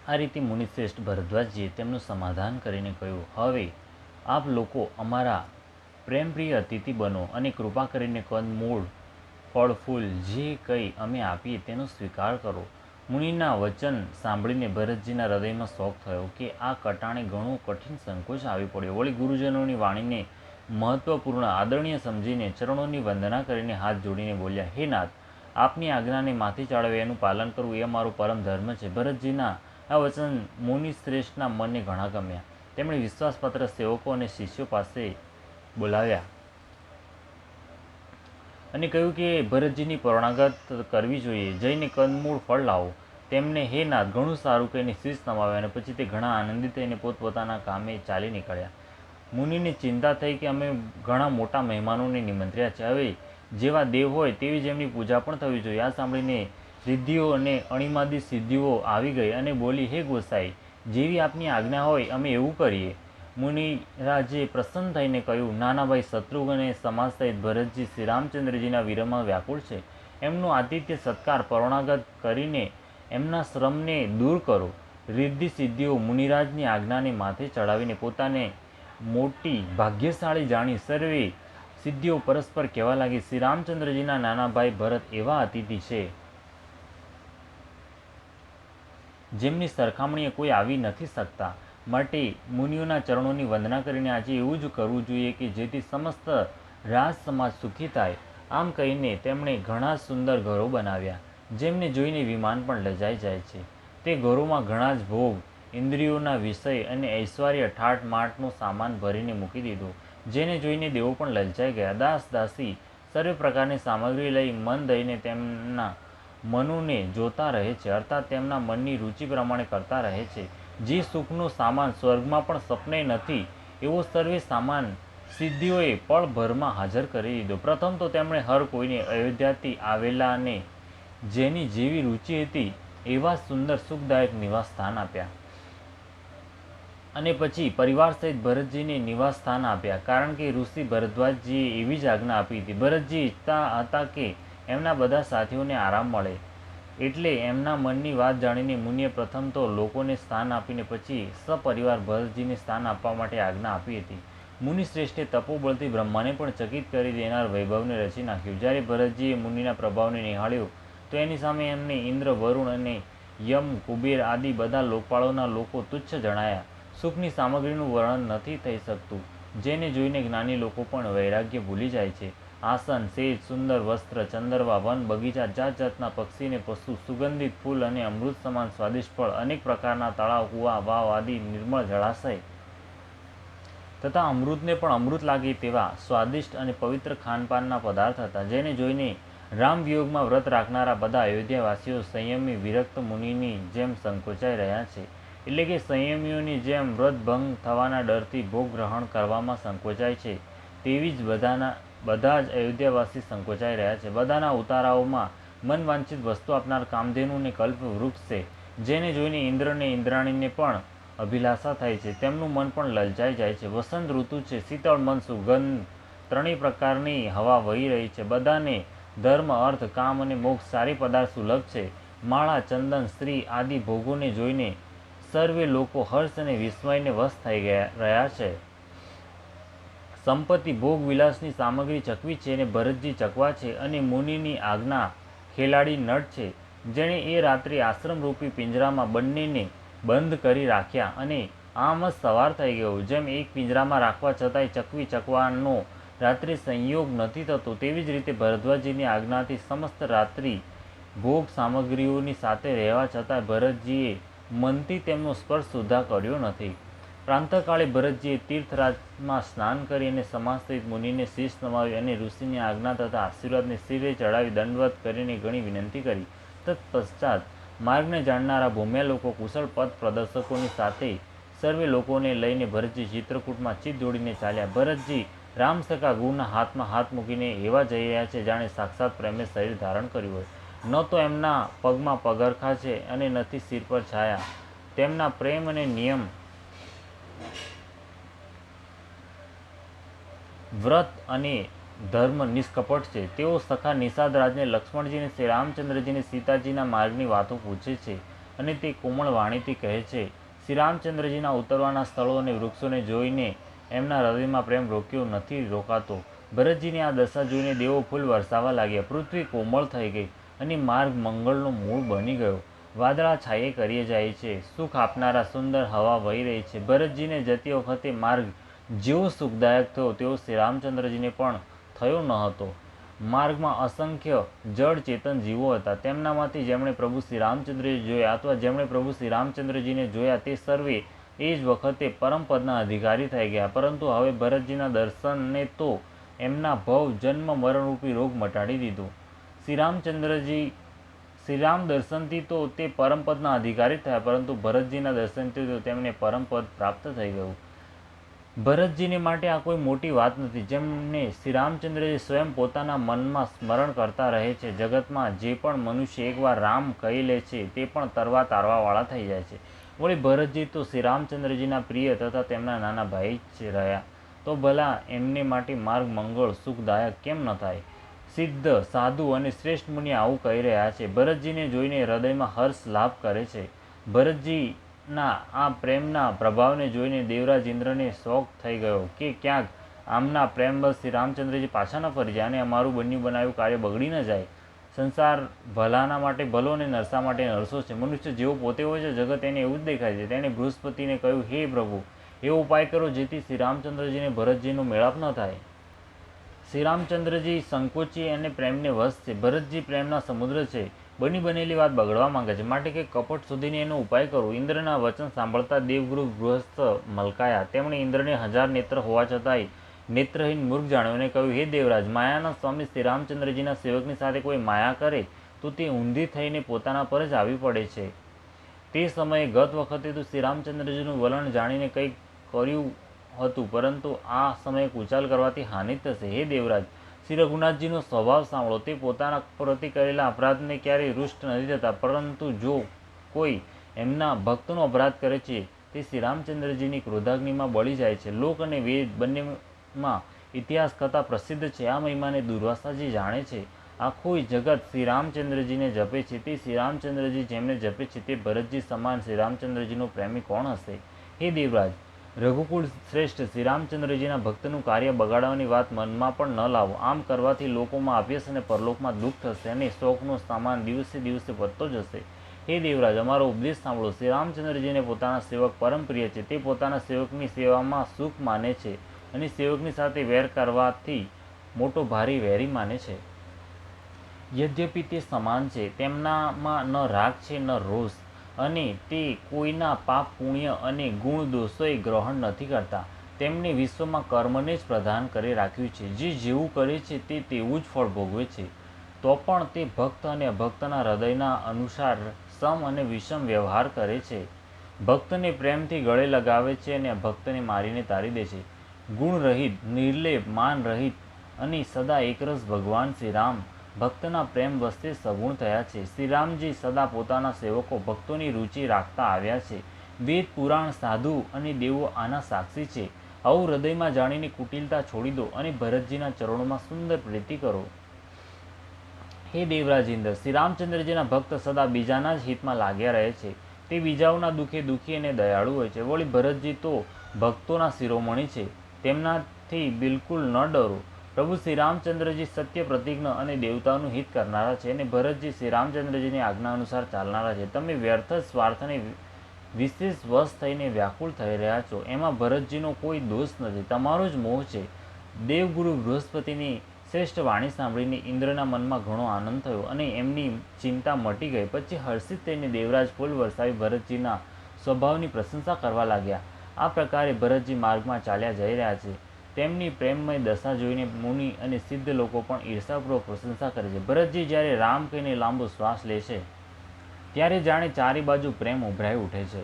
આ રીતે મુનિશ્રેષ્ઠ ભરદ્વાજજીએ તેમનું સમાધાન કરીને કહ્યું, હવે આપ લોકો અમારા પ્રેમપ્રિય અતિથિ બનો અને કૃપા કરીને કંદમૂળ ફળ ફૂલ જે કંઈ અમે આપીએ તેનો સ્વીકાર કરો. મુનિના વચન સાંભળીને ભરતજીના હૃદયમાં શોક થયો કે આ કટાણે ઘણો કઠિન સંકોચ આવી પડ્યો. વળી ગુરુજનોની વાણીને મહત્વપૂર્ણ આદરણીય સમજીને ચરણોની વંદના કરીને હાથ જોડીને બોલ્યા, હે નાથ, આપની આજ્ઞાને માથે ચડાવી એનું પાલન કરવું એ અમારો પરમ ધર્મ છે. ભરતજીના આ વચન મુનિશ્રેષ્ઠના મનને ઘણા ગમ્યા. તેમણે વિશ્વાસપાત્ર સેવકો અને શિષ્યો પાસે બોલાવ્યા અને કહ્યું કે ભરતજીની પૌર્ણાગત કરવી જોઈએ. જઈને કંદમૂળ ફળ લાવો. તેમને હે નાથ ઘણું સારું કહીને શીશ નમાવ્યા અને પછી તે ઘણા આનંદિત થઈને પોતપોતાના કામે ચાલી નીકળ્યા. મુનિને ચિંતા થઈ કે અમે ઘણા મોટા મહેમાનોને નિમંત્ર્યા છે. હવે જેવા દેવ હોય તેવી જ એમની પૂજા પણ થવી જોઈએ. આ સાંભળીને રિદ્ધિઓ અને અણિમાદી સિદ્ધિઓ આવી ગઈ અને બોલી, હે ગોસાઈ, જેવી આપની આજ્ઞા હોય અમે એવું કરીએ. મુનિરાજે પ્રસન્ન થઈને કહ્યું, નાના ભાઈ શત્રુઘ્ન અને સમાજ સહિત ભરતજી શ્રી રામચંદ્રજીના વિરહમાં વ્યાકુળ છે. એમનું આતિથ્ય સત્કાર પૌર્ણાગત કરીને એમના શ્રમને દૂર કરો. રિદ્ધિ સિદ્ધિઓ મુનિરાજની આજ્ઞાને માથે ચડાવીને પોતાને મોટી ભાગ્યશાળી જાણી સર્વે સિદ્ધિઓ પરસ્પર કહેવા લાગી, શ્રી રામચંદ્રજીના નાના ભાઈ ભરત એવા અતિથિ છે જેમની સરખામણીએ કોઈ આવી નથી શકતા. માટે મુનિઓના ચરણોની વંદના કરીને આજે એવું જ કરવું જોઈએ કે જેથી સમસ્ત રાજ સમાજ સુખી થાય. આમ કહીને તેમણે ઘણા સુંદર ઘરો બનાવ્યા, જેમને જોઈને વિમાન પણ લજાઈ જાય છે. તે ઘરોમાં ઘણા જ ભોગ, ઇન્દ્રિયોના વિષય અને ઐશ્વર્ય ઠાઠ માઠનો સામાન ભરીને મૂકી દીધો, જેને જોઈને દેવો પણ લલચાઈ ગયા. દાસ દાસી સર્વે પ્રકારની સામગ્રી લઈ મન દઈને તેમના મનોને જોતા રહે છે, અર્થાત તેમના મનની રુચિ પ્રમાણે કરતા રહે છે. જે સુખનો સામાન સ્વર્ગમાં પણ સપને નથી એવો સર્વે સામાન સિદ્ધિઓએ પળભરમાં હાજર કરી દીધો. પ્રથમ તો તેમણે હર કોઈને અયોધ્યાથી આવેલાને જેની જેવી રુચિ હતી એવા સુંદર સુખદાયક નિવાસ સ્થાન આપ્યા અને પછી પરિવાર સહિત ભરતજીને નિવાસ સ્થાન આપ્યા, કારણ કે ઋષિ ભરદ્વાજજીએ એવી જ આજ્ઞા આપી હતી. ભરતજી ઈચ્છતા હતા કે એમના બધા સાથીઓને આરામ મળે, એટલે એમના મનની વાત જાણીને મુનિએ પ્રથમ તો લોકોને સ્થાન આપીને પછી સપરિવાર ભરતજીને સ્થાન આપવા માટે આજ્ઞા આપી હતી. મુનિશ્રેષ્ઠે તપોબળથી બ્રહ્માને પણ ચકિત કરી દેનાર વૈભવને રચી નાખ્યું. જ્યારે ભરતજીએ મુનિના પ્રભાવને નિહાળ્યો તો એની સામે એમને ઇન્દ્ર, વરુણ અને યમ, કુબેર આદિ બધા લોકપાળોના લોકો તુચ્છ જણાયા. સુખની સામગ્રીનું વર્ણન નથી થઈ શકતું, જેને જોઈને જ્ઞાની લોકો પણ વૈરાગ્ય ભૂલી જાય છે. આસન, સેજ, સુંદર વસ્ત્ર, ચંદરવા, વન, બગીચા, જાત જાતના પક્ષી ને પશુ, સુગંધિત ફૂલ અને અમૃત સમાન સ્વાદિષ્ટ ફળ, અનેક પ્રકારના તળાવ, કૂવા, વાવ આદિ નિર્મળ જળાશય તથા અમૃતને પણ અમૃત લાગે તેવા સ્વાદિષ્ટ અને પવિત્ર ખાનપાનના પદાર્થ હતા, જેને જોઈને રામવિયોગમાં વ્રત રાખનારા બધા અયોધ્યાવાસીઓ સંયમી વિરક્ત મુનિની જેમ સંકોચાઈ રહ્યા છે. એટલે કે સંયમીઓની જેમ વ્રત ભંગ થવાના ડરથી ભોગ ગ્રહણ કરવામાં સંકોચાય છે, તેવી જ બધા જ અયોધ્યાવાસી સંકોચાઈ રહ્યા છે. બધાના ઉતારાઓમાં મનવાંછિત વસ્તુ આપનાર કામધેનુ અને કલ્પ વૃક્ષ છે, જેને જોઈને ઇન્દ્રને ઇન્દ્રાણીને પણ અભિલાષા થાય છે, તેમનું મન પણ લલચાઈ જાય છે. વસંત ઋતુ છે, શીતળ મન સુગંધ ત્રણેય પ્રકારની હવા વહી રહી છે. બધાને ધર્મ, અર્થ, કામ અને મોક્ષ સારી પદાર્થ સુલભ છે. માળા, ચંદન, સ્ત્રી આદિ ભોગોને જોઈને સર્વે લોકો હર્ષ અને વિસ્મયને વશ થઈ રહ્યા છે. સંપત્તિ, ભોગ, વિલાસની સામગ્રી ચકવી છે અને ભરતજી ચકવા છે અને મુનિની આજ્ઞા ખેલાડી નટ છે, જેણે એ રાત્રે આશ્રમરૂપી પિંજરામાં બંનેને બંધ કરી રાખ્યા અને આમ જ સવાર થઈ ગયો. જેમ એક પિંજરામાં રાખવા છતાંય ચકવી ચકવાનો રાત્રિ સંયોગ નથી થતો, તેવી જ રીતે ભરદ્વાજીની આજ્ઞાથી સમસ્ત રાત્રિ ભોગ સામગ્રીઓની સાથે રહેવા છતાં ભરતજીએ મનથી તેમનો સ્પર્શ સુદ્ધા કર્યો નથી. પ્રાંતઃકાળે ભરતજીએ તીર્થરાજમાં સ્નાન કરી અને સમાજ સહિત મુનિને શીશ નમાવી અને ઋષિની આજ્ઞા તથા આશીર્વાદને શિરે ચડાવી દંડવત કરીને ઘણી વિનંતી કરી. તત્પશ્ચાત માર્ગને જાણનારા ભૂમ્યા લોકો કુશળ પથ પ્રદર્શકોની સાથે સર્વે લોકોને લઈને ભરતજી ચિત્રકૂટમાં ચિત્ત જોડીને ચાલ્યા. ભરતજી રામસખા ગુહના હાથમાં હાથ મૂકીને એવા જઈ રહ્યા છે જાણે સાક્ષાત પ્રેમે શરીર ધારણ કર્યું હોય. ન તો એમના પગમાં પગરખા છે અને નથી શિર પર છાયા. તેમના પ્રેમ અને નિયમ વ્રત અને ધર્મ નિષ્કપટ છે. તેઓ સખા નિષાદ રાજને લક્ષ્મણજીને શ્રી રામચંદ્રજીને સીતાજીના માર્ગની વાતો પૂછે છે. અને તે કોમળ વાણીથી કહે છે. શ્રી રામચંદ્રજીના ઉતરવાના સ્થળો અને વૃક્ષોને જોઈને એમના હૃદયમાં પ્રેમ રોક્યો નથી રોકાતો. ભરતજીની આ દશા જોઈને દેવો ફૂલ વરસાવવા લાગ્યા. પૃથ્વી કોમળ થઈ ગઈ અને માર્ગ મંગળનો મૂળ બની ગયો. વાદળા છાયે કરીએ જાય છે. સુખ આપનારા સુંદર હવા વહી રહી છે. ભરતજીને જતી વખતે માર્ગ જેવો સુખદાયક થયો તેવો શ્રી રામચંદ્રજીને પણ થયો ન હતો. માર્ગમાં અસંખ્ય જળ ચેતન જીવો હતા. તેમનામાંથી જેમણે પ્રભુ શ્રી રામચંદ્રજી જોયા અથવા જેમણે પ્રભુ શ્રી રામચંદ્રજીને જોયા તે સર્વે એ જ વખતે પરમપદના અધિકારી થઈ ગયા. પરંતુ હવે ભરતજીના દર્શનને તો એમના ભવ જન્મ મરણરૂપી રોગ મટાડી દીધો. શ્રીરામ દર્શનથી તો તે પરમપદના અધિકારી થયા, પરંતુ ભરતજીના દર્શનથી તો તેમને પરમપદ પ્રાપ્ત થઈ ગયું. ભરતજીને માટે આ કોઈ મોટી વાત નથી, જેમને શ્રી રામચંદ્રજી સ્વયં પોતાના મનમાં સ્મરણ કરતા રહે છે. જગતમાં જે પણ મનુષ્ય એકવાર રામ કહી લે છે તે પણ તરવા તારવાવાળા થઈ જાય છે. વળી ભરતજી તો શ્રી રામચંદ્રજીના પ્રિય તથા તેમના નાના ભાઈ જ રહ્યા, તો ભલા એમને માટે માર્ગ મંગળ સુખદાયક કેમ ન થાય? સિદ્ધ, સાધુ અને શ્રેષ્ઠ મુનિ આવું કહી રહ્યા છે. ભરતજીને જોઈને હૃદયમાં હર્ષ લાભ કરે છે. ભરતજીના આ પ્રેમના પ્રભાવને જોઈને દેવરાજ ઇન્દ્રને શોક થઈ ગયો કે ક્યાંક આમના પ્રેમબસ શ્રી રામચંદ્રજી પાછા ન ફરી જાય અને અમારું બન્યું બનાવ્યું કાર્ય બગડી ન જાય. સંસાર ભલાના માટે ભલો અને નરસા માટે નરસો છે. મનુષ્ય જેવો પોતે હોય છે, જગત એને એવું જ દેખાય છે. તેણે બૃહસ્પતિને કહ્યું, હે પ્રભુ, એવો ઉપાય કરો જેથી શ્રી રામચંદ્રજીને ભરતજીનો મેળાપ ન થાય. શ્રી રામચંદ્રજી સંકોચી અને પ્રેમને વશ છે. ભરતજી પ્રેમના સમુદ્ર છે. બની બનેલી વાત બગડવા માંગે છે, માટે કે કપટ સુધીને એનો ઉપાય કરો. ઇન્દ્રના વચન સાંભળતા દેવગુરુ ગૃહસ્થ મલકાયા. તેમણે ઇન્દ્રને 1000 નેત્ર હોવા છતાંય નેત્રહીન મૂર્ખ જાણ્યો અને કહ્યું, હે દેવરાજ, માયાના સ્વામી શ્રી રામચંદ્રજીના સેવકની સાથે કોઈ માયા કરે તો તે ઊંધી થઈને પોતાના પર જ આવી પડે છે. તે સમયે ગત વખતે તો શ્રી રામચંદ્રજીનું વલણ જાણીને કંઈક કર્યું હતું, પરંતુ આ સમયે કુચાલ કરવાથી હાનિ થશે. હે દેવરાજ, શ્રી રઘુનાથજીનો સ્વભાવ સાંભળો. તે પોતાના પ્રતિ કરેલા અપરાધને ક્યારેય રૂષ્ટ નથી થતા, પરંતુ જો કોઈ એમના ભક્તનો અપરાધ કરે છે તે શ્રી રામચંદ્રજીની ક્રોધાગ્નિમાં બળી જાય છે. લોક અને વેદ બંનેમાં ઇતિહાસ કથા પ્રસિદ્ધ છે. આ મહિમાને દુર્વાસાજી જાણે છે. આખું જગત શ્રી રામચંદ્રજીને જપે છે. તે શ્રી રામચંદ્રજી જેમને જપે છે તે ભરતજી સમાન શ્રી રામચંદ્રજીનો પ્રેમી કોણ હશે? હે દેવરાજ, રઘુકુળ શ્રેષ્ઠ શ્રી રામચંદ્રજીના ભક્તનું કાર્ય બગાડવાની વાત મનમાં પણ ન લાવો. આમ કરવાથી લોકોમાં અભ્યાસ અને પરલોકમાં દુઃખ થશે અને શોકનો સામાન દિવસે દિવસે વધતો જશે. હે દેવરાજ, અમારો ઉપદેશ સાંભળો. શ્રી રામચંદ્રજીને પોતાના સેવક પરમ પ્રિય છે. તે પોતાના સેવકની સેવામાં સુખ માને છે અને સેવકની સાથે વેર કરવાથી મોટો ભારી વેરી માને છે. યદ્યપિ તે સમાન છે, તેમનામાં ન રાગ છે ન રોષ, અને તે કોઈના પાપ પુણ્ય અને ગુણ દોષોય ગ્રહણ નથી કરતા. તેમણે વિશ્વમાં કર્મને જ પ્રધાન કરી રાખ્યું છે. જે જેવું કરે છે તે તેવું જ ફળ ભોગવે છે. તો પણ તે ભક્ત અને અભક્તના હૃદયના અનુસાર સમ અને વિષમ વ્યવહાર કરે છે. ભક્તને પ્રેમથી ગળે લગાવે છે અને અભક્તને મારીને તારી દે છે. ગુણરહિત, નિર્લેપ, માનરહિત અને સદા એકરસ ભગવાન શ્રી રામ ભક્તના પ્રેમ વસ્તે સગુણ થયા છે. શ્રીરામજી સદા પોતાના સેવકો ભક્તોની રુચિ રાખતા આવ્યા છે. વેદ, પુરાણ, સાધુ અને દેવો આના સાક્ષી છે. આવું હૃદયમાં જાણીને કુટિલતા છોડી દો અને ભરતજીના ચરણોમાં સુંદર પ્રીતિ કરો. હે દેવરાજ ઇન્દ્ર, શ્રી રામચંદ્રજીના ભક્ત સદા બીજાના જ હિતમાં લાગ્યા રહે છે. તે બીજાઓના દુઃખે દુઃખી અને દયાળુ હોય છે. વળી ભરતજી તો ભક્તોના શિરોમણી છે. તેમનાથી બિલકુલ ન ડરો. પ્રભુ શ્રી રામચંદ્રજી સત્ય પ્રતિજ્ઞ અને દેવતાનું હિત કરનારા છે અને ભરતજી શ્રી રામચંદ્રજીની આજ્ઞા અનુસાર ચાલનારા છે. તમે વ્યર્થ જ સ્વાર્થને વિશેષ વશ થઈને વ્યાકુળ થઈ રહ્યા છો. એમાં ભરતજીનો કોઈ દોષ નથી, તમારો જ મોહ છે. દેવગુરુ બૃહસ્પતિની શ્રેષ્ઠ વાણી સાંભળીને ઇન્દ્રના મનમાં ઘણો આનંદ થયો અને એમની ચિંતા મટી ગઈ. પછી હર્ષિત થઈને દેવરાજ ફૂલ વરસાવી ભરતજીના સ્વભાવની પ્રશંસા કરવા લાગ્યા. આ પ્રકારે ભરતજી માર્ગમાં ચાલ્યા જઈ રહ્યા છે. તેમની પ્રેમમય દશા જોઈને મુનિ અને સિદ્ધ લોકો પણ ઈર્ષાપૂર્વક પ્રશંસા કરે છે. ભરતજી જ્યારે રામ કહીને લાંબો શ્વાસ લે છે ત્યારે જાણે ચારે બાજુ પ્રેમ ઉભરાઈ ઉઠે છે.